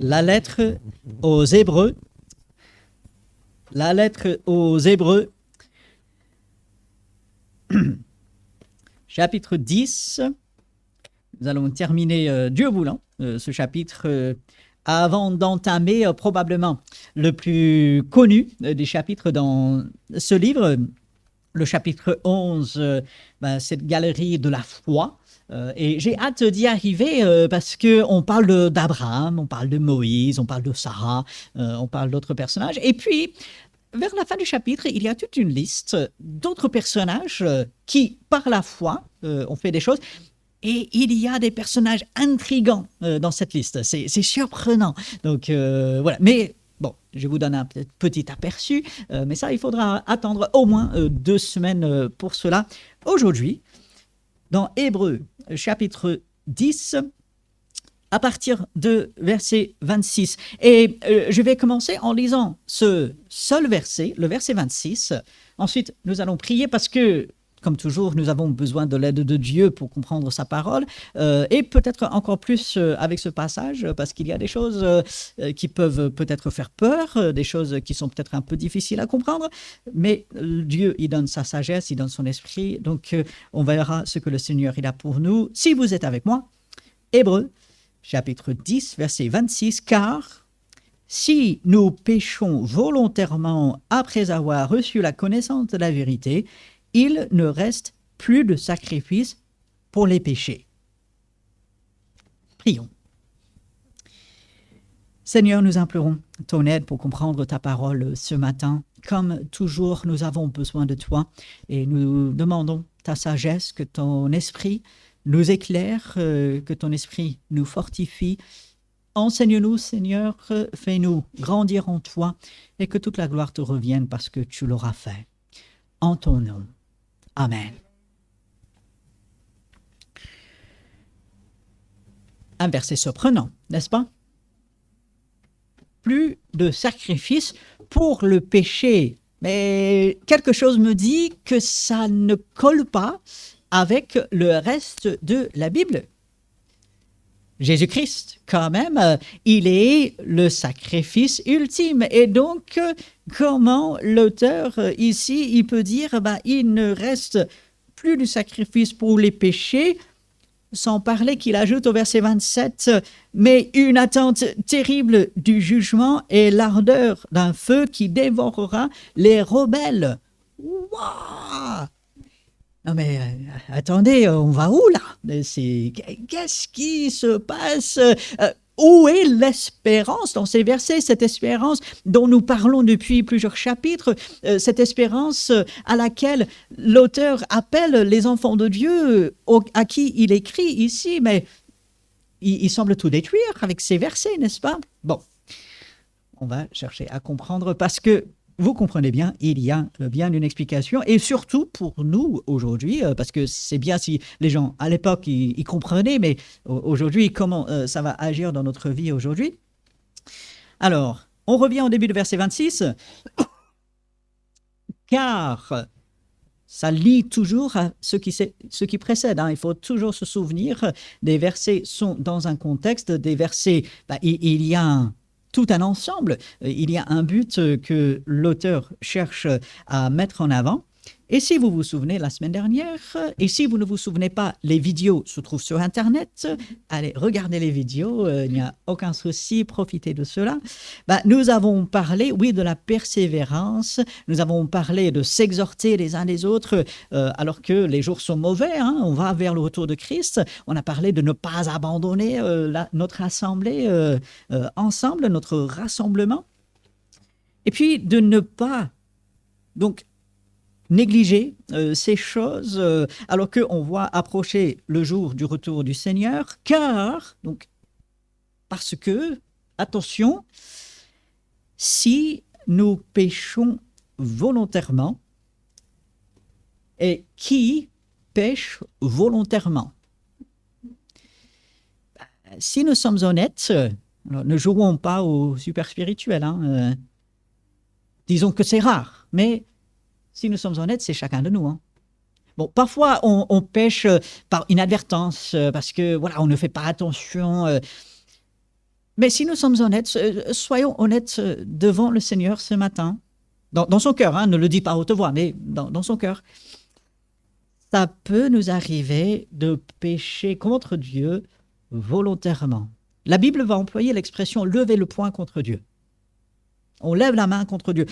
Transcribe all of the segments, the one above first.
La lettre aux Hébreux. La lettre aux Hébreux, chapitre 10. Nous allons terminer, Dieu voulant, ce chapitre avant d'entamer probablement le plus connu des chapitres dans ce livre, le chapitre 11, cette galerie de la foi. Et j'ai hâte d'y arriver parce qu'on parle d'Abraham, on parle de Moïse, on parle de Sarah, on parle d'autres personnages. Et puis, vers la fin du chapitre, il y a toute une liste d'autres personnages qui, par la foi, ont fait des choses. Et il y a des personnages intrigants dans cette liste. C'est surprenant. Donc, voilà. Mais bon, je vous donne un petit aperçu. Mais ça, il faudra attendre au moins 2 semaines pour cela. Aujourd'hui, dans Hébreux, chapitre 10, à partir de verset 26. Et je vais commencer en lisant ce seul verset, le verset 26. Ensuite, nous allons prier parce que, comme toujours, nous avons besoin de l'aide de Dieu pour comprendre sa parole, et peut-être encore plus avec ce passage, parce qu'il y a des choses qui peuvent peut-être faire peur, des choses qui sont peut-être un peu difficiles à comprendre, mais Dieu, il donne sa sagesse, il donne son esprit, donc on verra ce que le Seigneur il a pour nous. Si vous êtes avec moi, Hébreux, chapitre 10, verset 26, « Car si nous péchons volontairement après avoir reçu la connaissance de la vérité, il ne reste plus de sacrifice pour les péchés. » Prions. Seigneur, nous implorons ton aide pour comprendre ta parole ce matin. Comme toujours, nous avons besoin de toi et nous demandons ta sagesse, que ton esprit nous éclaire, que ton esprit nous fortifie. Enseigne-nous, Seigneur, fais-nous grandir en toi et que toute la gloire te revienne parce que tu l'auras fait. En ton nom. Amen. Un verset surprenant, n'est-ce pas? Plus de sacrifice pour le péché. Mais quelque chose me dit que ça ne colle pas avec le reste de la Bible. Jésus-Christ, quand même, il est le sacrifice ultime. Et donc, comment l'auteur ici, il peut dire, il ne reste plus du sacrifice pour les péchés, sans parler qu'il ajoute au verset 27, « Mais une attente terrible du jugement et l'ardeur d'un feu qui dévorera les rebelles. » Waouh! Non mais attendez, on va où là? Qu'est-ce qui se passe? Où est l'espérance dans ces versets? Cette espérance dont nous parlons depuis plusieurs chapitres, cette espérance à laquelle l'auteur appelle les enfants de Dieu, à qui il écrit ici, mais il semble tout détruire avec ces versets, n'est-ce pas? Bon, on va chercher à comprendre parce que vous comprenez bien, il y a bien une explication, et surtout pour nous aujourd'hui, parce que c'est bien si les gens à l'époque ils comprenaient, mais aujourd'hui, comment ça va agir dans notre vie aujourd'hui. Alors, on revient au début du verset 26. Car ça lie toujours à ce qui précède. Il faut toujours se souvenir, des versets sont dans un contexte, des versets, il y a tout un ensemble, il y a un but que l'auteur cherche à mettre en avant. Et si vous vous souvenez la semaine dernière, et si vous ne vous souvenez pas, les vidéos se trouvent sur Internet, allez, regardez les vidéos, il n'y a aucun souci, profitez de cela. Nous avons parlé, oui, de la persévérance, nous avons parlé de s'exhorter les uns les autres, alors que les jours sont mauvais, on va vers le retour de Christ. On a parlé de ne pas abandonner notre assemblée ensemble, notre rassemblement, et puis de ne pas, donc, négliger ces choses alors qu'on voit approcher le jour du retour du Seigneur, parce que, attention, si nous péchons volontairement, et qui pêche volontairement? Si nous sommes honnêtes, alors, ne jouons pas au super spirituel, disons que c'est rare, mais si nous sommes honnêtes, c'est chacun de nous. Bon, parfois, on pêche par inadvertance, parce que, voilà, on ne fait pas attention. Mais si nous sommes honnêtes, soyons honnêtes devant le Seigneur ce matin, dans son cœur, hein, ne le dis pas à haute voix, mais dans son cœur. Ça peut nous arriver de pécher contre Dieu volontairement. La Bible va employer l'expression « lever le poing contre Dieu ». On lève la main contre Dieu.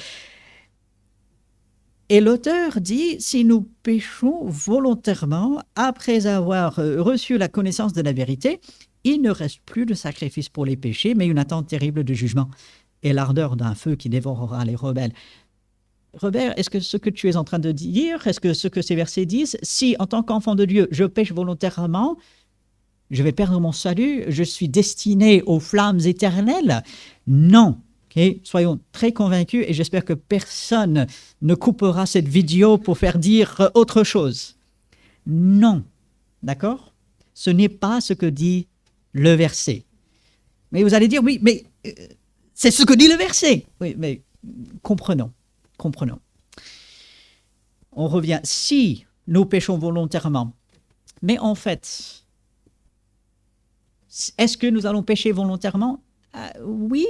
Et l'auteur dit, si nous péchons volontairement, après avoir reçu la connaissance de la vérité, il ne reste plus de sacrifice pour les péchés, mais une attente terrible de jugement et l'ardeur d'un feu qui dévorera les rebelles. Robert, est-ce que ce que tu es en train de dire, est-ce que ce que ces versets disent, si en tant qu'enfant de Dieu, je pêche volontairement, je vais perdre mon salut, je suis destiné aux flammes éternelles? Non. Okay? Soyons très convaincus et j'espère que personne ne coupera cette vidéo pour faire dire autre chose. Non. D'accord? Ce n'est pas ce que dit le verset. Mais vous allez dire, oui, mais c'est ce que dit le verset. Oui, mais comprenons. On revient, si nous péchons volontairement, mais en fait, est-ce que nous allons pécher volontairement? Oui,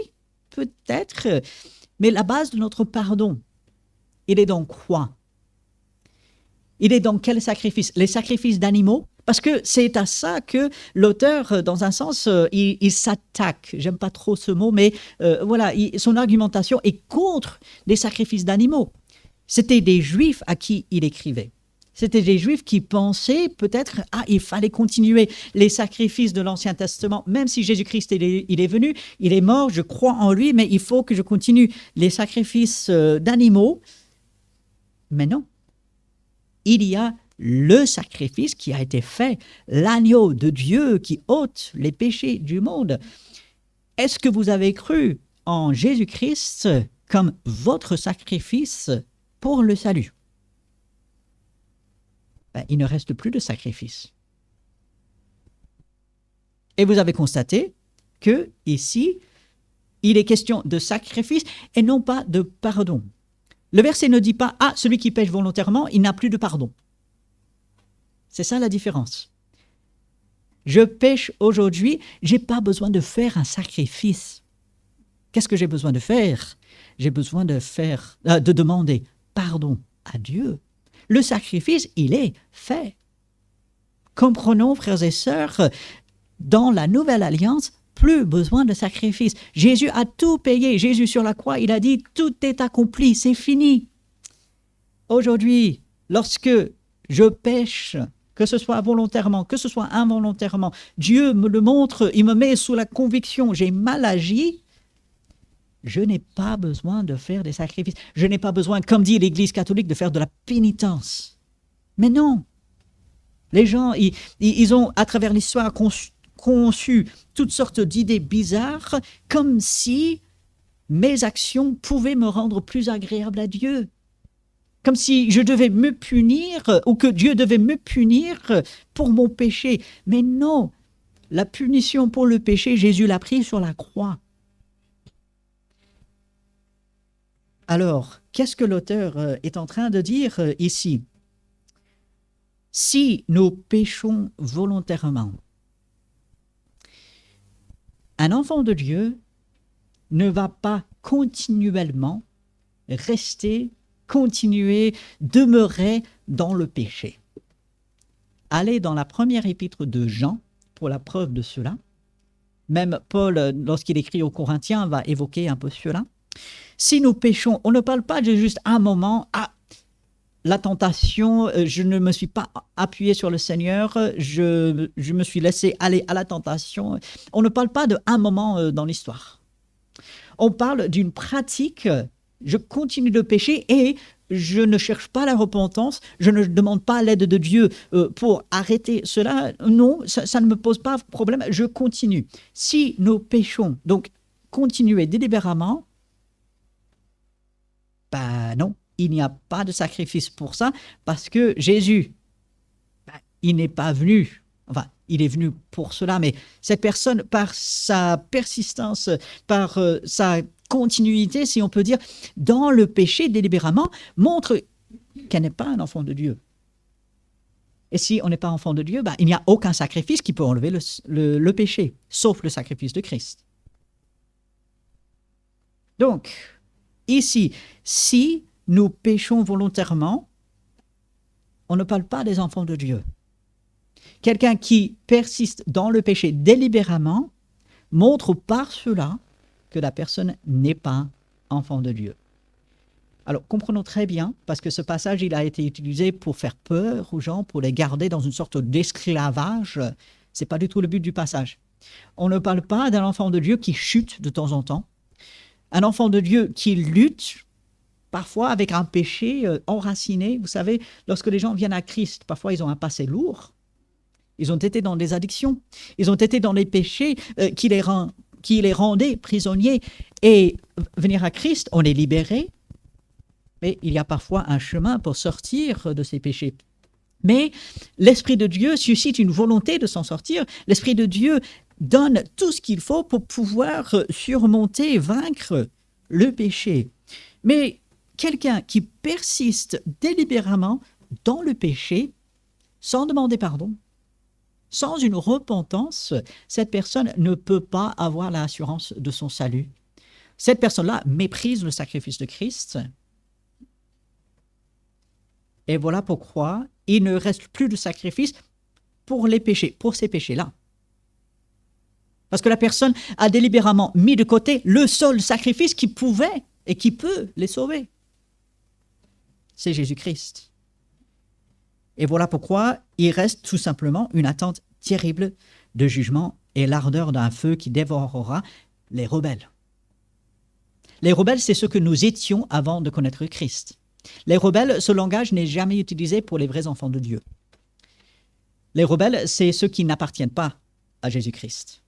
peut-être, mais la base de notre pardon, il est dans quoi? Il est dans quel sacrifice? Les sacrifices d'animaux? Parce que c'est à ça que l'auteur, dans un sens, il s'attaque. J'aime pas trop ce mot, mais voilà, son argumentation est contre les sacrifices d'animaux. C'était des Juifs à qui il écrivait. C'était des Juifs qui pensaient peut-être, il fallait continuer les sacrifices de l'Ancien Testament, même si Jésus-Christ il est venu, il est mort, je crois en lui, mais il faut que je continue les sacrifices d'animaux. Mais non. Il y a le sacrifice qui a été fait, l'agneau de Dieu qui ôte les péchés du monde. Est-ce que vous avez cru en Jésus-Christ comme votre sacrifice pour le salut? Il ne reste plus de sacrifice. Et vous avez constaté que ici, il est question de sacrifice et non pas de pardon. Le verset ne dit pas « celui qui pêche volontairement, il n'a plus de pardon ». C'est ça la différence. Je pêche aujourd'hui, je n'ai pas besoin de faire un sacrifice. Qu'est-ce que j'ai besoin de faire? J'ai besoin de demander pardon à Dieu. Le sacrifice, il est fait. Comprenons, frères et sœurs, dans la nouvelle alliance, plus besoin de sacrifice. Jésus a tout payé. Jésus sur la croix, il a dit « tout est accompli, c'est fini ». Aujourd'hui, lorsque je pêche, que ce soit volontairement, que ce soit involontairement, Dieu me le montre, il me met sous la conviction, j'ai mal agi, je n'ai pas besoin de faire des sacrifices. Je n'ai pas besoin, comme dit l'Église catholique, de faire de la pénitence. Mais non. Les gens, ils ont, à travers l'histoire, conçu toutes sortes d'idées bizarres, comme si mes actions pouvaient me rendre plus agréable à Dieu. Comme si je devais me punir ou que Dieu devait me punir pour mon péché. Mais non, la punition pour le péché, Jésus l'a pris sur la croix. Alors, qu'est-ce que l'auteur est en train de dire ici? Si nous péchons volontairement, un enfant de Dieu ne va pas continuellement continuer, demeurer dans le péché. Allez dans la première épître de Jean pour la preuve de cela. Même Paul, lorsqu'il écrit aux Corinthiens, va évoquer un peu cela. Si nous péchons, on ne parle pas de juste un moment, la tentation, je ne me suis pas appuyé sur le Seigneur, je me suis laissé aller à la tentation. On ne parle pas d'un moment dans l'histoire. On parle d'une pratique. Je continue de pécher et je ne cherche pas la repentance, je ne demande pas l'aide de Dieu pour arrêter cela. Non, ça ne me pose pas de problème, je continue. Si nous péchons, donc continuer délibérément, non, il n'y a pas de sacrifice pour ça, parce que Jésus, il n'est pas venu, il est venu pour cela, mais cette personne, par sa persistance, par sa continuité, si on peut dire, dans le péché délibérément, montre qu'elle n'est pas un enfant de Dieu. Et si on n'est pas enfant de Dieu, il n'y a aucun sacrifice qui peut enlever le péché, sauf le sacrifice de Christ. Donc, ici, si nous péchons volontairement, on ne parle pas des enfants de Dieu. Quelqu'un qui persiste dans le péché délibérément montre par cela que la personne n'est pas enfant de Dieu. Alors, comprenons très bien, parce que ce passage, il a été utilisé pour faire peur aux gens, pour les garder dans une sorte d'esclavage. Ce n'est pas du tout le but du passage. On ne parle pas d'un enfant de Dieu qui chute de temps en temps, un enfant de Dieu qui lutte parfois avec un péché enraciné. Vous savez, lorsque les gens viennent à Christ, parfois ils ont un passé lourd, ils ont été dans des addictions, ils ont été dans les péchés qui les rendaient prisonniers. Et venir à Christ, on est libéré, mais il y a parfois un chemin pour sortir de ces péchés. Mais l'Esprit de Dieu suscite une volonté de s'en sortir. L'Esprit de Dieu donne tout ce qu'il faut pour pouvoir surmonter, vaincre le péché. Mais quelqu'un qui persiste délibérément dans le péché, sans demander pardon, sans une repentance, cette personne ne peut pas avoir l'assurance de son salut. Cette personne-là méprise le sacrifice de Christ. Et voilà pourquoi il ne reste plus de sacrifice pour les péchés, pour ces péchés-là. Parce que la personne a délibérément mis de côté le seul sacrifice qui pouvait et qui peut les sauver. C'est Jésus-Christ. Et voilà pourquoi il reste tout simplement une attente terrible de jugement et l'ardeur d'un feu qui dévorera les rebelles. Les rebelles, c'est ce que nous étions avant de connaître Christ. Les rebelles, ce langage n'est jamais utilisé pour les vrais enfants de Dieu. Les rebelles, c'est ceux qui n'appartiennent pas à Jésus-Christ.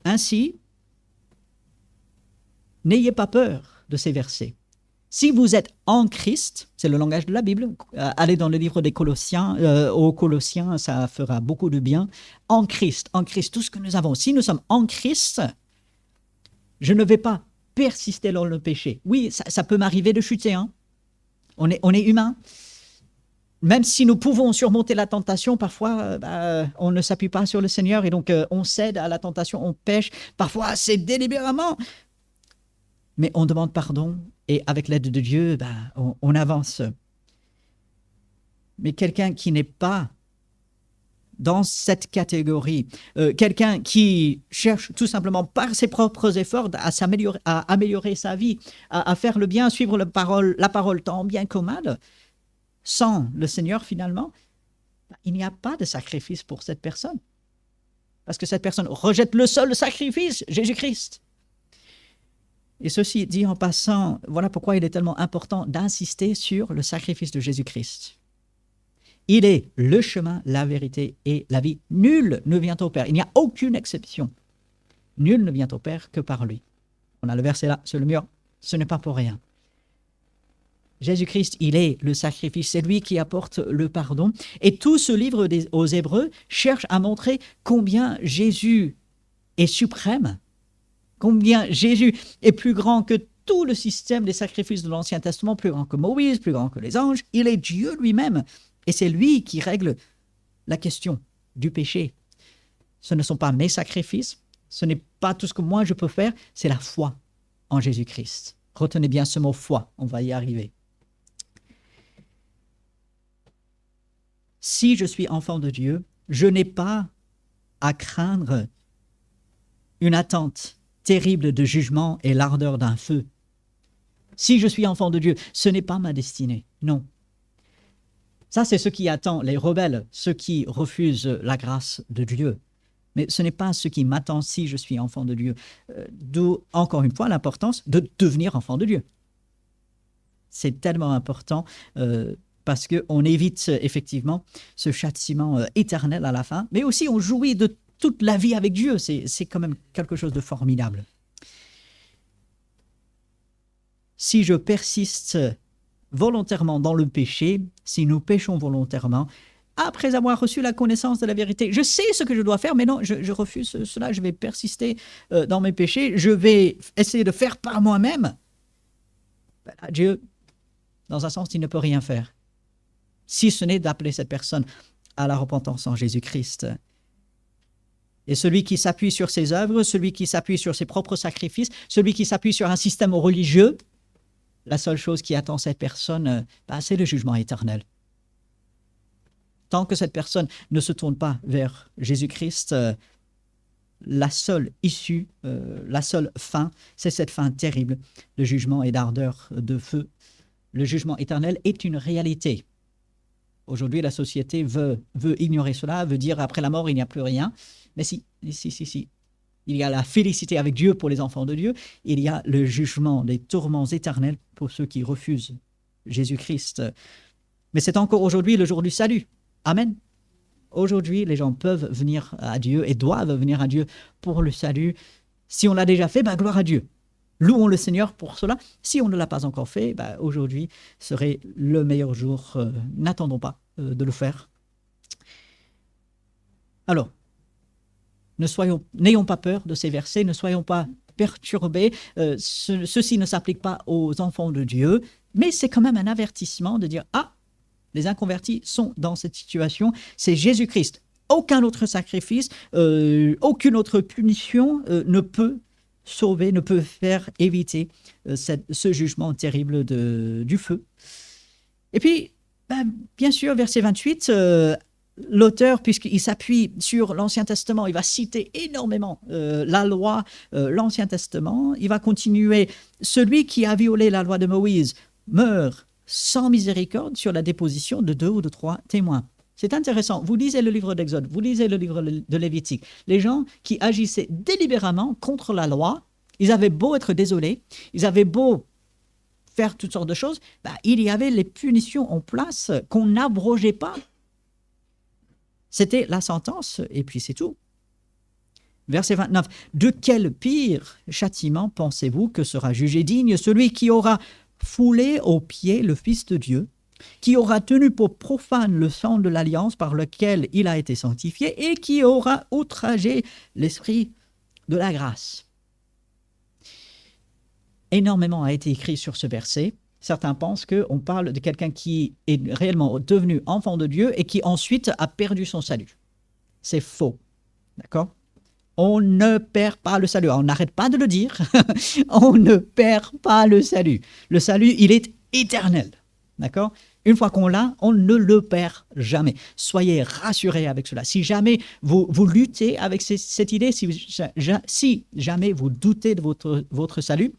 Ainsi, n'ayez pas peur de ces versets. Si vous êtes en Christ, c'est le langage de la Bible, allez dans le livre des Colossiens, aux Colossiens, ça fera beaucoup de bien. En Christ, tout ce que nous avons. Si nous sommes en Christ, je ne vais pas persister dans le péché. Oui, ça peut m'arriver de chuter. Hein. On est humain. Même si nous pouvons surmonter la tentation, parfois, on ne s'appuie pas sur le Seigneur et donc on cède à la tentation, on pêche. Parfois, c'est délibérément. Mais on demande pardon et avec l'aide de Dieu, on avance. Mais quelqu'un qui n'est pas dans cette catégorie, quelqu'un qui cherche tout simplement par ses propres efforts à améliorer sa vie, à faire le bien, à suivre la parole tant bien que mal, sans le Seigneur finalement, il n'y a pas de sacrifice pour cette personne. Parce que cette personne rejette le seul sacrifice, Jésus-Christ. Et ceci dit en passant, voilà pourquoi il est tellement important d'insister sur le sacrifice de Jésus-Christ. Il est le chemin, la vérité et la vie. Nul ne vient au Père. Il n'y a aucune exception. Nul ne vient au Père que par lui. On a le verset là sur le mur. Ce n'est pas pour rien. Jésus-Christ, il est le sacrifice. C'est lui qui apporte le pardon. Et tout ce livre aux Hébreux cherche à montrer combien Jésus est suprême, combien Jésus est plus grand que tout le système des sacrifices de l'Ancien Testament, plus grand que Moïse, plus grand que les anges. Il est Dieu lui-même. Et c'est lui qui règle la question du péché. Ce ne sont pas mes sacrifices, ce n'est pas tout ce que moi je peux faire, c'est la foi en Jésus-Christ. Retenez bien ce mot foi, on va y arriver. Si je suis enfant de Dieu, je n'ai pas à craindre une attente terrible de jugement et l'ardeur d'un feu. Si je suis enfant de Dieu, ce n'est pas ma destinée, non. Ça, c'est ce qui attend les rebelles, ceux qui refusent la grâce de Dieu. Mais ce n'est pas ce qui m'attend si je suis enfant de Dieu. D'où, encore une fois, l'importance de devenir enfant de Dieu. C'est tellement important parce qu'on évite effectivement ce châtiment éternel à la fin, mais aussi on jouit de toute la vie avec Dieu. C'est quand même quelque chose de formidable. Si je persiste volontairement dans le péché, si nous péchons volontairement, après avoir reçu la connaissance de la vérité, je sais ce que je dois faire, mais non, je refuse cela, je vais persister dans mes péchés, je vais essayer de faire par moi-même. Dieu, dans un sens, il ne peut rien faire, si ce n'est d'appeler cette personne à la repentance en Jésus-Christ. Et celui qui s'appuie sur ses œuvres, celui qui s'appuie sur ses propres sacrifices, celui qui s'appuie sur un système religieux, la seule chose qui attend cette personne, c'est le jugement éternel. Tant que cette personne ne se tourne pas vers Jésus-Christ, la seule issue, la seule fin, c'est cette fin terrible de jugement et d'ardeur de feu. Le jugement éternel est une réalité. Aujourd'hui, la société veut ignorer cela, veut dire après la mort, il n'y a plus rien. Mais si. Il y a la félicité avec Dieu pour les enfants de Dieu. Il y a le jugement, les tourments éternels pour ceux qui refusent Jésus-Christ. Mais c'est encore aujourd'hui le jour du salut. Amen. Aujourd'hui, les gens peuvent venir à Dieu et doivent venir à Dieu pour le salut. Si on l'a déjà fait, gloire à Dieu. Louons le Seigneur pour cela. Si on ne l'a pas encore fait, aujourd'hui serait le meilleur jour. N'attendons pas de le faire. Alors, n'ayons pas peur de ces versets, ne soyons pas perturbés. Ceci ne s'applique pas aux enfants de Dieu, mais c'est quand même un avertissement de dire « Ah, les inconvertis sont dans cette situation, c'est Jésus-Christ. Aucun autre sacrifice, aucune autre punition ne peut sauver, ne peut faire éviter ce jugement terrible du feu. » Et puis, bien sûr, verset 28, l'auteur, puisqu'il s'appuie sur l'Ancien Testament, il va citer énormément la loi, l'Ancien Testament. Il va continuer, celui qui a violé la loi de Moïse meurt sans miséricorde sur la déposition de 2 ou de 3 témoins. C'est intéressant. Vous lisez le livre d'Exode, vous lisez le livre de Lévitique. Les gens qui agissaient délibérément contre la loi, ils avaient beau être désolés, ils avaient beau faire toutes sortes de choses, il y avait les punitions en place qu'on n'abrogeait pas. C'était la sentence, et puis c'est tout. Verset 29. « De quel pire châtiment pensez-vous que sera jugé digne celui qui aura foulé aux pieds le Fils de Dieu, qui aura tenu pour profane le sang de l'alliance par lequel il a été sanctifié et qui aura outragé l'esprit de la grâce. » Énormément a été écrit sur ce verset. Certains pensent qu'on parle de quelqu'un qui est réellement devenu enfant de Dieu et qui ensuite a perdu son salut. C'est faux. D'accord ? On ne perd pas le salut. On n'arrête pas de le dire. On ne perd pas le salut. Le salut, il est éternel. D'accord ? Une fois qu'on l'a, on ne le perd jamais. Soyez rassurés avec cela. Si jamais vous luttez avec cette idée, si jamais vous doutez de votre salut,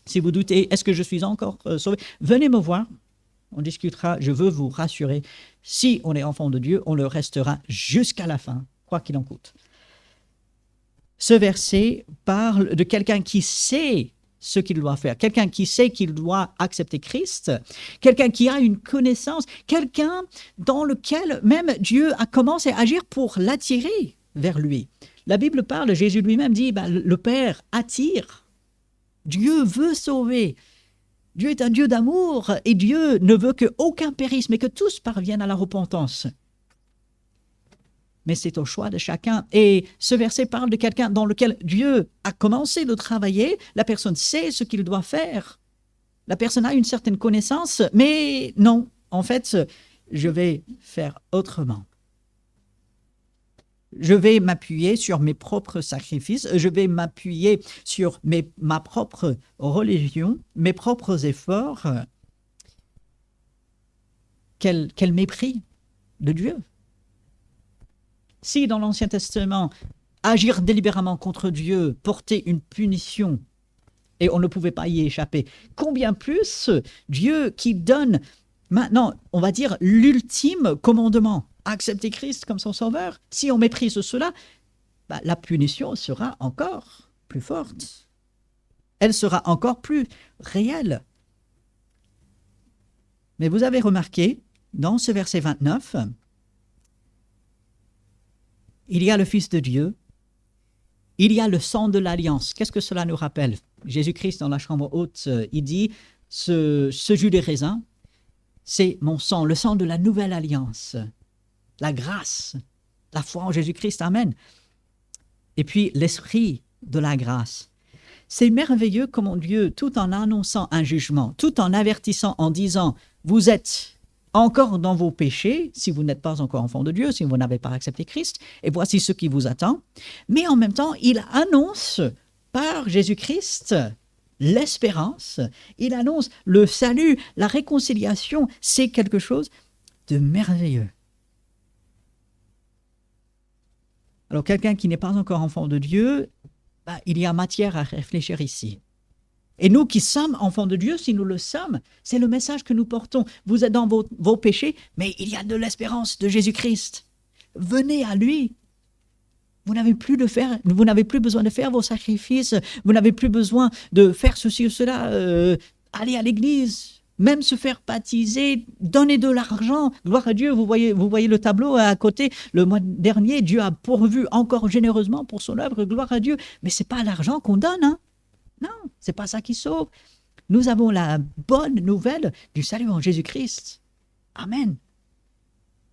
si vous doutez, est-ce que je suis encore sauvé? Venez me voir, on discutera, je veux vous rassurer. Si on est enfant de Dieu, on le restera jusqu'à la fin, quoi qu'il en coûte. Ce verset parle de quelqu'un qui sait ce qu'il doit faire, quelqu'un qui sait qu'il doit accepter Christ, quelqu'un qui a une connaissance, quelqu'un dans lequel même Dieu a commencé à agir pour l'attirer vers lui. La Bible parle, Jésus lui-même dit, le Père attire. Dieu veut sauver. Dieu est un Dieu d'amour et Dieu ne veut qu'aucun périsse, mais que tous parviennent à la repentance. Mais c'est au choix de chacun. Et ce verset parle de quelqu'un dans lequel Dieu a commencé de travailler. La personne sait ce qu'il doit faire. La personne a une certaine connaissance, mais non, en fait, je vais faire autrement. Je vais m'appuyer sur mes propres sacrifices, je vais m'appuyer sur ma propre religion, mes propres efforts. Quel mépris de Dieu! Si dans l'Ancien Testament, agir délibérément contre Dieu portait une punition et on ne pouvait pas y échapper, combien plus Dieu qui donne maintenant, on va dire, l'ultime commandement, accepter Christ comme son sauveur, si on méprise cela, la punition sera encore plus forte. Elle sera encore plus réelle. Mais vous avez remarqué, dans ce verset 29, il y a le Fils de Dieu, il y a le sang de l'alliance. Qu'est-ce que cela nous rappelle? Jésus-Christ, dans la chambre haute, il dit, ce jus de raisin, c'est mon sang, le sang de la nouvelle alliance. La grâce, la foi en Jésus-Christ, amen. Et puis l'esprit de la grâce. C'est merveilleux comment Dieu, tout en annonçant un jugement, tout en avertissant, en disant, vous êtes encore dans vos péchés, si vous n'êtes pas encore enfant de Dieu, si vous n'avez pas accepté Christ, et voici ce qui vous attend. Mais en même temps, il annonce par Jésus-Christ l'espérance, il annonce le salut, la réconciliation, c'est quelque chose de merveilleux. Alors quelqu'un qui n'est pas encore enfant de Dieu, il y a matière à réfléchir ici. Et nous qui sommes enfants de Dieu, si nous le sommes, c'est le message que nous portons. Vous êtes dans vos péchés, mais il y a de l'espérance de Jésus-Christ. Venez à lui. Vous n'avez plus besoin de faire vos sacrifices. Vous n'avez plus besoin de faire ceci ou cela. Aller à l'église, même se faire baptiser, donner de l'argent. Gloire à Dieu, vous voyez le tableau à côté. Le mois dernier, Dieu a pourvu encore généreusement pour son œuvre. Gloire à Dieu. Mais ce n'est pas l'argent qu'on donne, hein. Non, ce n'est pas ça qui sauve. Nous avons la bonne nouvelle du salut en Jésus-Christ. Amen.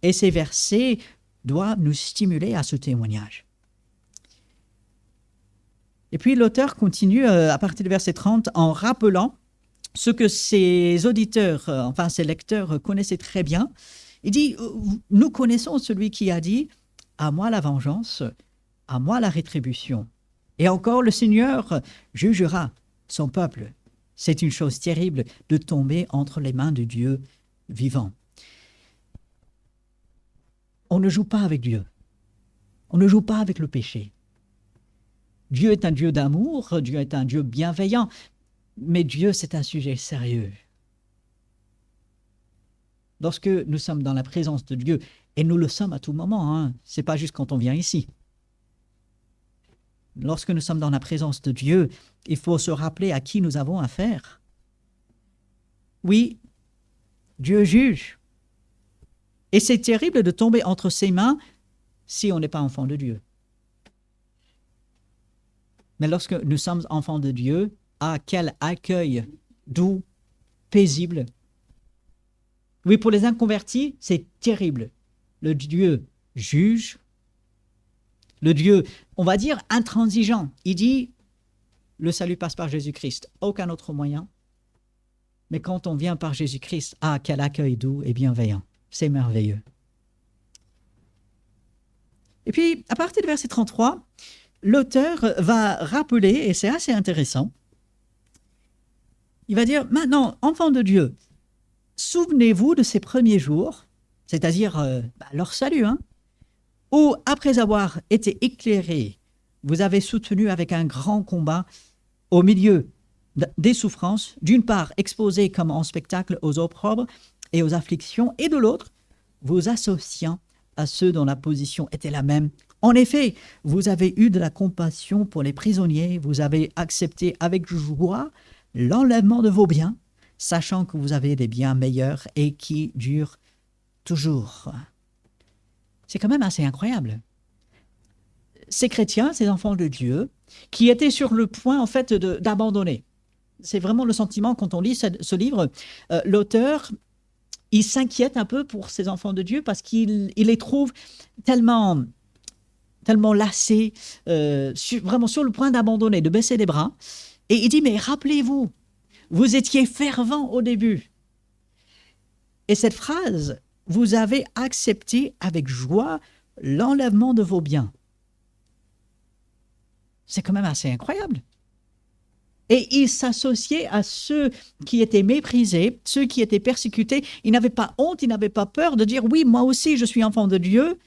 Et ces versets doivent nous stimuler à ce témoignage. Et puis l'auteur continue à partir du verset 30 en rappelant ce que ses auditeurs, ses lecteurs connaissaient très bien. Il dit, nous connaissons celui qui a dit, à moi la vengeance, à moi la rétribution. Et encore, le Seigneur jugera son peuple. C'est une chose terrible de tomber entre les mains de Dieu vivant. On ne joue pas avec Dieu. On ne joue pas avec le péché. Dieu est un Dieu d'amour, Dieu est un Dieu bienveillant, mais Dieu, c'est un sujet sérieux. Lorsque nous sommes dans la présence de Dieu, et nous le sommes à tout moment, hein, ce n'est pas juste quand on vient ici. Lorsque nous sommes dans la présence de Dieu, il faut se rappeler à qui nous avons affaire. Oui, Dieu juge. Et c'est terrible de tomber entre ses mains si on n'est pas enfant de Dieu. Mais lorsque nous sommes enfants de Dieu, quel accueil doux, paisible. Oui, pour les inconvertis, c'est terrible. Le Dieu juge. Le Dieu, on va dire, intransigeant. Il dit, le salut passe par Jésus-Christ, aucun autre moyen. Mais quand on vient par Jésus-Christ, quel accueil doux et bienveillant. C'est merveilleux. Et puis, à partir du verset 33, l'auteur va rappeler, et c'est assez intéressant, il va dire, maintenant, enfants de Dieu, souvenez-vous de ces premiers jours, c'est-à-dire leur salut, où, après avoir été éclairés, vous avez soutenu avec un grand combat au milieu des souffrances, d'une part exposés comme en spectacle aux opprobres et aux afflictions, et de l'autre, vous associant à ceux dont la position était la même. En effet, vous avez eu de la compassion pour les prisonniers, vous avez accepté avec joie l'enlèvement de vos biens, sachant que vous avez des biens meilleurs et qui durent toujours. C'est quand même assez incroyable. Ces chrétiens, ces enfants de Dieu, qui étaient sur le point, en fait, d'abandonner. C'est vraiment le sentiment quand on lit ce livre. L'auteur, il s'inquiète un peu pour ces enfants de Dieu parce qu'il les trouve tellement lassés, vraiment sur le point d'abandonner, de baisser les bras. Et il dit, mais rappelez-vous, vous étiez fervents au début. Et cette phrase, vous avez accepté avec joie l'enlèvement de vos biens. C'est quand même assez incroyable. Et il s'associait à ceux qui étaient méprisés, ceux qui étaient persécutés. Il n'avait pas honte, il n'avait pas peur de dire, oui, moi aussi je suis enfant de Dieu,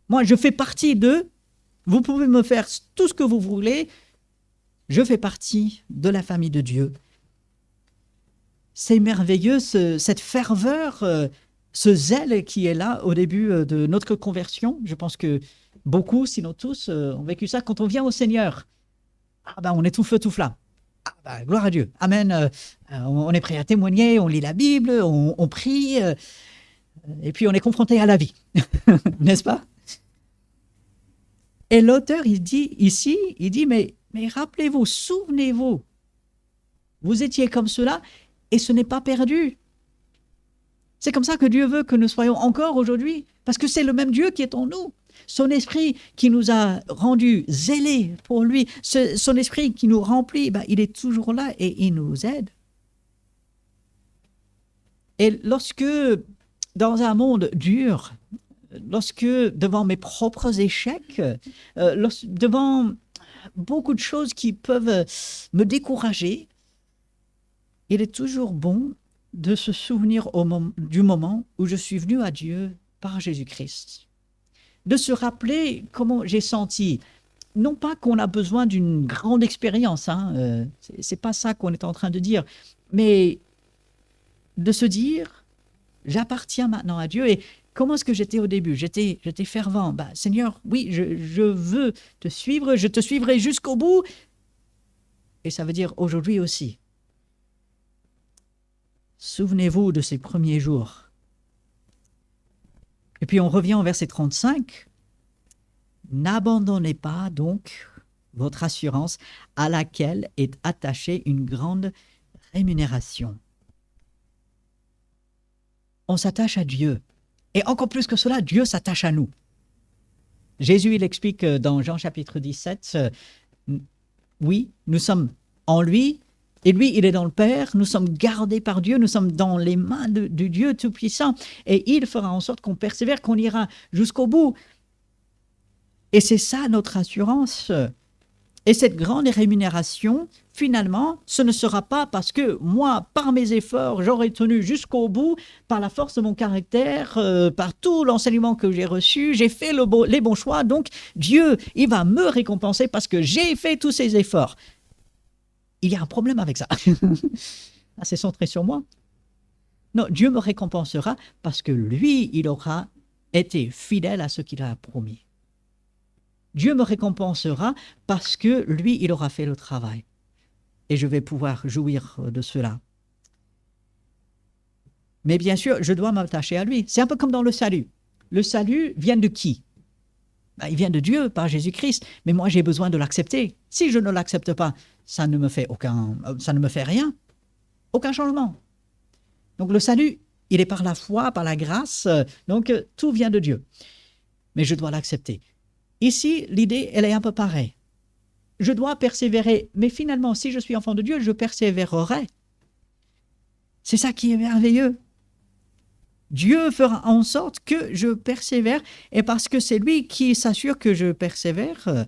moi je fais partie d'eux, vous pouvez me faire tout ce que vous voulez, je fais partie de la famille de Dieu. C'est merveilleux, cette ferveur, ce zèle qui est là au début de notre conversion. Je pense que beaucoup, sinon tous, ont vécu ça. Quand on vient au Seigneur, on est tout feu, tout flamme. Gloire à Dieu. Amen. On est prêt à témoigner, on lit la Bible, on prie, et puis on est confronté à la vie. N'est-ce pas? Et l'auteur, il dit ici, mais rappelez-vous, souvenez-vous, vous étiez comme cela, et ce n'est pas perdu. C'est comme ça que Dieu veut que nous soyons encore aujourd'hui, parce que c'est le même Dieu qui est en nous. Son esprit qui nous a rendus zélés pour lui, son esprit qui nous remplit, il est toujours là et il nous aide. Et lorsque dans un monde dur, lorsque devant mes propres échecs, devant beaucoup de choses qui peuvent me décourager, il est toujours bon de se souvenir du moment où je suis venu à Dieu par Jésus-Christ. De se rappeler comment j'ai senti. Non pas qu'on a besoin d'une grande expérience, c'est pas ça qu'on est en train de dire, mais de se dire, j'appartiens maintenant à Dieu. Et comment est-ce que j'étais au début? J'étais fervent. Seigneur, oui, je veux te suivre, je te suivrai jusqu'au bout. Et ça veut dire aujourd'hui aussi. Souvenez-vous de ces premiers jours. Et puis on revient au verset 35. N'abandonnez pas donc votre assurance à laquelle est attachée une grande rémunération. On s'attache à Dieu. Et encore plus que cela, Dieu s'attache à nous. Jésus, il explique dans Jean chapitre 17, oui, nous sommes en lui, et lui, il est dans le Père, nous sommes gardés par Dieu, nous sommes dans les mains du Dieu Tout-Puissant, et il fera en sorte qu'on persévère, qu'on ira jusqu'au bout. Et c'est ça notre assurance. Et cette grande rémunération, finalement, ce ne sera pas parce que moi, par mes efforts, j'aurai tenu jusqu'au bout, par la force de mon caractère, par tout l'enseignement que j'ai reçu, j'ai fait les bons choix, donc Dieu, il va me récompenser parce que j'ai fait tous ces efforts. Il y a un problème avec ça. C'est centré sur moi. Non, Dieu me récompensera parce que lui, il aura été fidèle à ce qu'il a promis. Dieu me récompensera parce que lui, il aura fait le travail. Et je vais pouvoir jouir de cela. Mais bien sûr, je dois m'attacher à lui. C'est un peu comme dans le salut. Le salut vient de qui? Il vient de Dieu, par Jésus-Christ. Mais moi, j'ai besoin de l'accepter. Si je ne l'accepte pas, ça ne me fait rien. Aucun changement. Donc le salut, il est par la foi, par la grâce. Donc tout vient de Dieu. Mais je dois l'accepter. Ici, l'idée, elle est un peu pareille. Je dois persévérer, mais finalement, si je suis enfant de Dieu, je persévérerai. C'est ça qui est merveilleux. Dieu fera en sorte que je persévère, et parce que c'est lui qui s'assure que je persévère,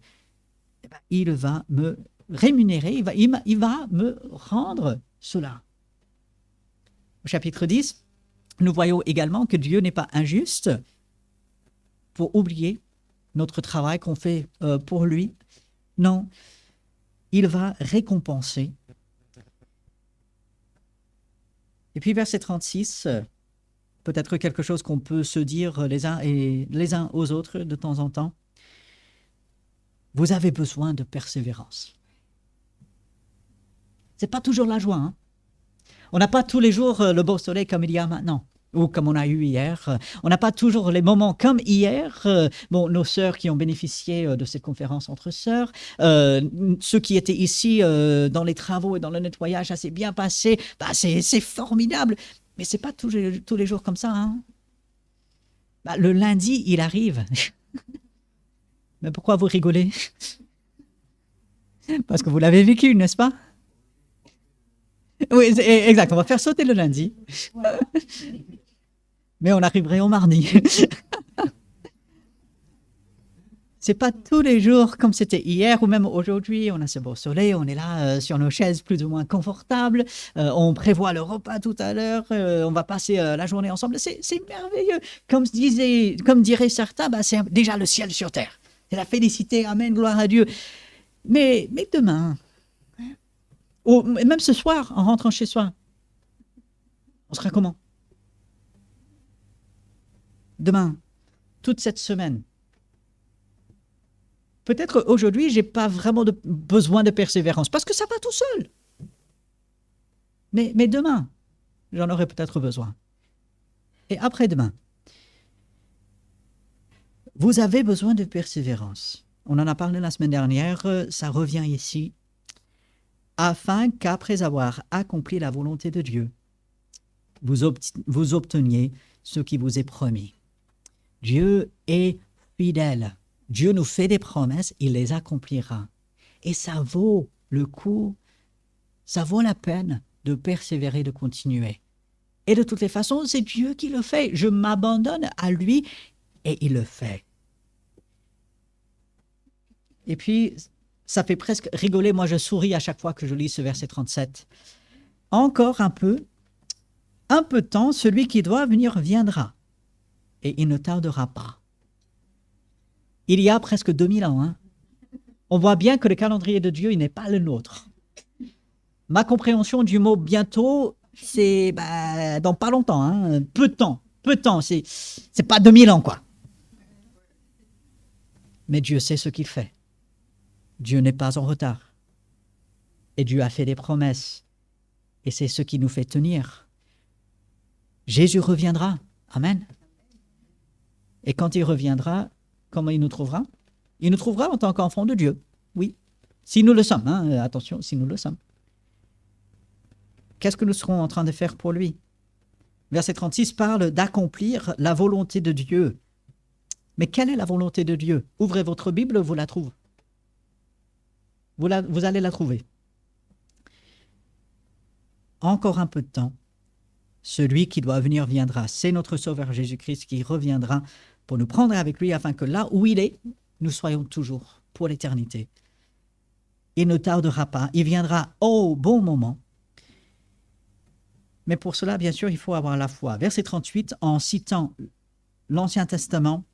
il va me rémunérer, il va me rendre cela. Au chapitre 10, nous voyons également que Dieu n'est pas injuste pour oublier notre travail qu'on fait pour lui. Non, il va récompenser. Et puis verset 36, peut-être quelque chose qu'on peut se dire les uns aux autres de temps en temps. Vous avez besoin de persévérance. C'est pas toujours la joie, hein? On n'a pas tous les jours le beau soleil comme il y a maintenant, ou comme on a eu hier. On n'a pas toujours les moments comme hier. Nos sœurs qui ont bénéficié de cette conférence entre sœurs, ceux qui étaient ici dans les travaux et dans le nettoyage, ça s'est bien passé. C'est formidable. Mais c'est pas tous les jours comme ça, hein? Le lundi, il arrive. Mais pourquoi vous rigolez? Parce que vous l'avez vécu, n'est-ce pas? Oui, exact. On va faire sauter le lundi. Mais on arriverait au mardi. C'est pas tous les jours comme c'était hier ou même aujourd'hui. On a ce beau soleil, on est là sur nos chaises plus ou moins confortables. On prévoit le repas tout à l'heure. On va passer la journée ensemble. C'est merveilleux. Comme diraient certains, c'est déjà le ciel sur terre. C'est la félicité. Amen, gloire à Dieu. Mais demain, ou même ce soir, en rentrant chez soi, on sera comment? Demain, toute cette semaine. Peut-être aujourd'hui, je n'ai pas vraiment besoin de persévérance, parce que ça va tout seul. Mais demain, j'en aurai peut-être besoin. Et après-demain, vous avez besoin de persévérance. On en a parlé la semaine dernière, ça revient ici. Afin qu'après avoir accompli la volonté de Dieu, vous obteniez ce qui vous est promis. Dieu est fidèle. Dieu nous fait des promesses, il les accomplira. Et ça vaut le coup, ça vaut la peine de persévérer, de continuer. Et de toutes les façons, c'est Dieu qui le fait. Je m'abandonne à lui et il le fait. Et puis, ça fait presque rigoler. Moi, je souris à chaque fois que je lis ce verset 37. Encore un peu de temps, celui qui doit venir viendra. Et il ne tardera pas. Il y a presque 2000 ans. Hein. On voit bien que le calendrier de Dieu, il n'est pas le nôtre. Ma compréhension du mot bientôt, c'est dans pas longtemps. Hein. Peu de temps. C'est pas 2000 ans, quoi. Mais Dieu sait ce qu'il fait. Dieu n'est pas en retard. Et Dieu a fait des promesses. Et c'est ce qui nous fait tenir. Jésus reviendra. Amen. Et quand il reviendra, comment il nous trouvera? Il nous trouvera en tant qu'enfants de Dieu. Oui. Si nous le sommes. Hein, attention, si nous le sommes. Qu'est-ce que nous serons en train de faire pour lui? Verset 36 parle d'accomplir la volonté de Dieu. Mais quelle est la volonté de Dieu? Ouvrez votre Bible, vous la trouvez. Vous allez la trouver. Encore un peu de temps, celui qui doit venir viendra. C'est notre Sauveur Jésus-Christ qui reviendra pour nous prendre avec lui afin que là où il est, nous soyons toujours pour l'éternité. Il ne tardera pas, il viendra au bon moment. Mais pour cela, bien sûr, il faut avoir la foi. Verset 38, en citant l'Ancien Testament,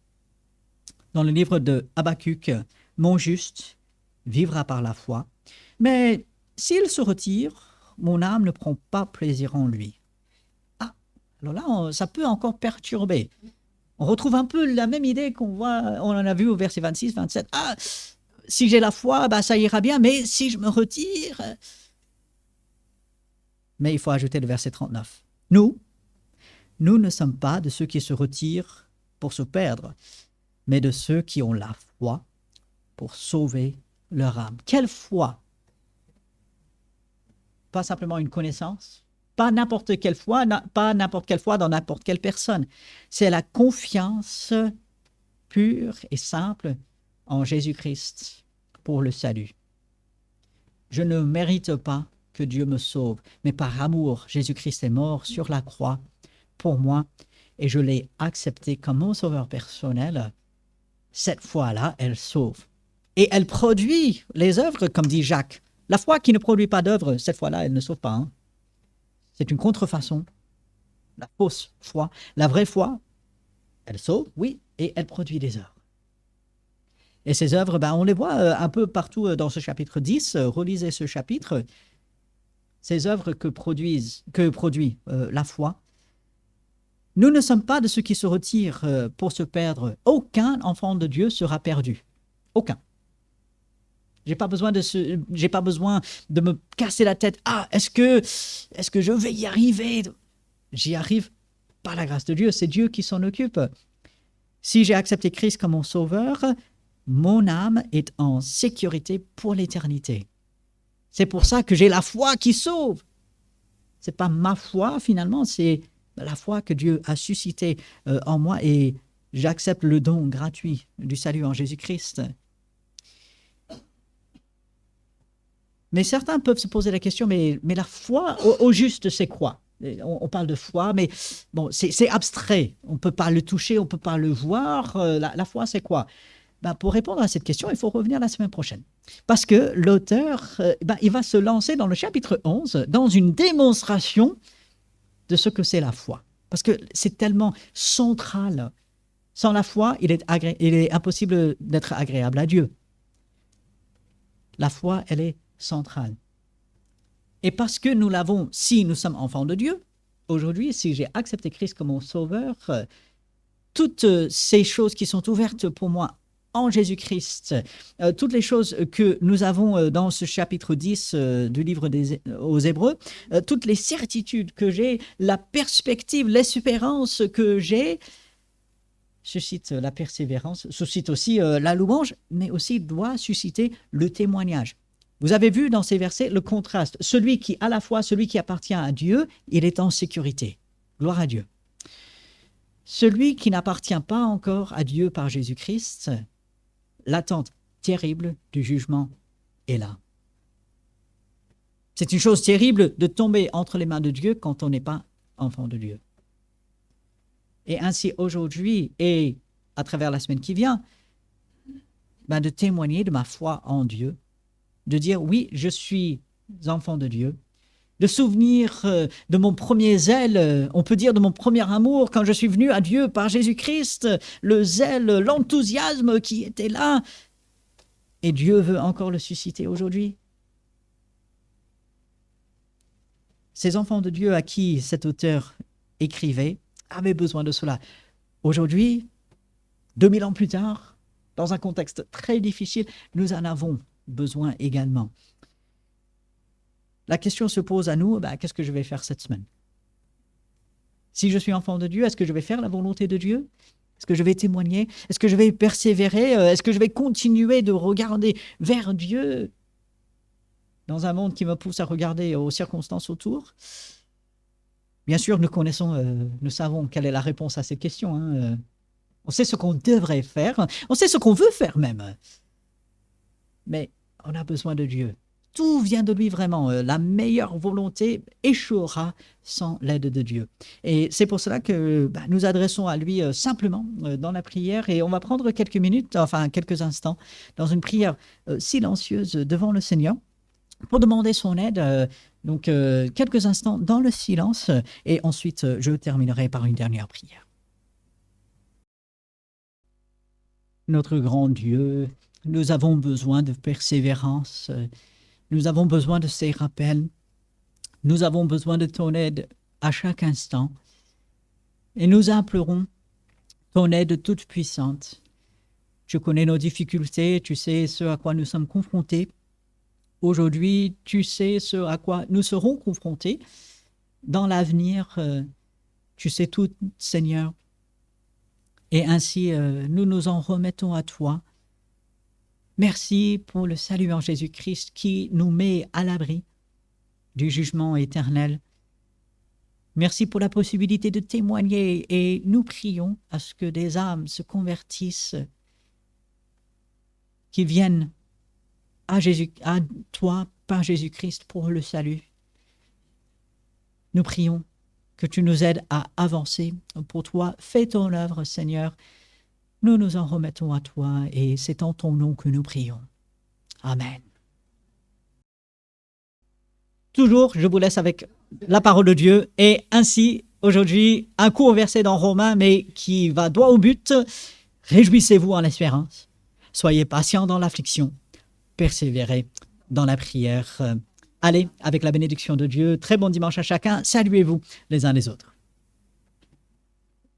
dans le livre de Habakkuk, « Mon juste vivra par la foi, mais s'il se retire, mon âme ne prend pas plaisir en lui. » Ah, alors là, ça peut encore perturber. On retrouve un peu la même idée qu'on voit, on en a vu au verset 26, 27. Ah, si j'ai la foi, ça ira bien, mais si je me retire... Mais il faut ajouter le verset 39. Nous ne sommes pas de ceux qui se retirent pour se perdre, mais de ceux qui ont la foi pour sauver leur âme. Quelle foi? Pas simplement une connaissance, pas n'importe quelle foi, pas n'importe quelle foi dans n'importe quelle personne. C'est la confiance pure et simple en Jésus-Christ pour le salut. Je ne mérite pas que Dieu me sauve, mais par amour, Jésus-Christ est mort sur la croix pour moi et je l'ai accepté comme mon sauveur personnel. Cette foi-là, elle sauve. Et elle produit les œuvres, comme dit Jacques. La foi qui ne produit pas d'œuvres, cette foi-là, elle ne sauve pas. Hein. C'est une contrefaçon. La fausse foi. La vraie foi, elle sauve, oui, et elle produit des œuvres. Et ces œuvres, on les voit un peu partout dans ce chapitre 10. Relisez ce chapitre. Ces œuvres que produit la foi. Nous ne sommes pas de ceux qui se retirent pour se perdre. Aucun enfant de Dieu sera perdu. Aucun. J'ai pas besoin de me casser la tête. Ah, est-ce que je vais y arriver? J'y arrive par la grâce de Dieu. C'est Dieu qui s'en occupe. Si j'ai accepté Christ comme mon sauveur, mon âme est en sécurité pour l'éternité. C'est pour ça que j'ai la foi qui sauve. C'est pas ma foi finalement, c'est la foi que Dieu a suscitée en moi et j'accepte le don gratuit du salut en Jésus-Christ. Mais certains peuvent se poser la question, mais la foi, au juste, c'est quoi? On parle de foi, mais bon, c'est abstrait. On ne peut pas le toucher, on ne peut pas le voir. La foi, c'est quoi? Pour répondre à cette question, il faut revenir la semaine prochaine. Parce que l'auteur, il va se lancer dans le chapitre 11, dans une démonstration de ce que c'est la foi. Parce que c'est tellement central. Sans la foi, il est impossible d'être agréable à Dieu. La foi, elle est centrale. Et parce que nous l'avons, si nous sommes enfants de Dieu, aujourd'hui, si j'ai accepté Christ comme mon sauveur, toutes ces choses qui sont ouvertes pour moi en Jésus-Christ, toutes les choses que nous avons dans ce chapitre 10 du livre aux Hébreux, toutes les certitudes que j'ai, la perspective, l'espérance que j'ai, suscite la persévérance, suscite aussi la louange, mais aussi doit susciter le témoignage. Vous avez vu dans ces versets le contraste. Celui qui, à la fois, celui qui appartient à Dieu, il est en sécurité. Gloire à Dieu. Celui qui n'appartient pas encore à Dieu par Jésus-Christ, l'attente terrible du jugement est là. C'est une chose terrible de tomber entre les mains de Dieu quand on n'est pas enfant de Dieu. Et ainsi aujourd'hui et à travers la semaine qui vient, de témoigner de ma foi en Dieu, de dire oui, je suis enfant de Dieu, de souvenir de mon premier zèle, on peut dire de mon premier amour quand je suis venu à Dieu par Jésus-Christ, le zèle, l'enthousiasme qui était là. Et Dieu veut encore le susciter aujourd'hui. Ces enfants de Dieu à qui cet auteur écrivait avaient besoin de cela. Aujourd'hui, 2000 ans plus tard, dans un contexte très difficile, nous en avons besoin également. La question se pose à nous, qu'est-ce que je vais faire cette semaine? Si je suis enfant de Dieu, est-ce que je vais faire la volonté de Dieu? Est-ce que je vais témoigner? Est-ce que je vais persévérer? Est-ce que je vais continuer de regarder vers Dieu dans un monde qui me pousse à regarder aux circonstances autour? Bien sûr, nous savons quelle est la réponse à ces questions. On sait ce qu'on devrait faire, on sait ce qu'on veut faire même. Mais on a besoin de Dieu. Tout vient de lui vraiment. La meilleure volonté échouera sans l'aide de Dieu. Et c'est pour cela que nous adressons à lui simplement dans la prière. Et on va prendre quelques instants dans une prière silencieuse devant le Seigneur pour demander son aide. Quelques instants dans le silence. Et ensuite, je terminerai par une dernière prière. Notre grand Dieu, nous avons besoin de persévérance. Nous avons besoin de ces rappels. Nous avons besoin de ton aide à chaque instant. Et nous implorons ton aide toute puissante. Tu connais nos difficultés, tu sais ce à quoi nous sommes confrontés. Aujourd'hui, tu sais ce à quoi nous serons confrontés. Dans l'avenir, tu sais tout, Seigneur. Et ainsi, nous nous en remettons à toi. Merci pour le salut en Jésus-Christ qui nous met à l'abri du jugement éternel. Merci pour la possibilité de témoigner et nous prions à ce que des âmes se convertissent, qui viennent à toi par Jésus-Christ pour le salut. Nous prions que tu nous aides à avancer pour toi. Fais ton œuvre, Seigneur. Nous nous en remettons à toi et c'est en ton nom que nous prions. Amen. Toujours, je vous laisse avec la parole de Dieu et ainsi, aujourd'hui, un court verset dans Romains, mais qui va droit au but. Réjouissez-vous en l'espérance. Soyez patients dans l'affliction. Persévérez dans la prière. Allez, avec la bénédiction de Dieu, très bon dimanche à chacun. Saluez-vous les uns les autres.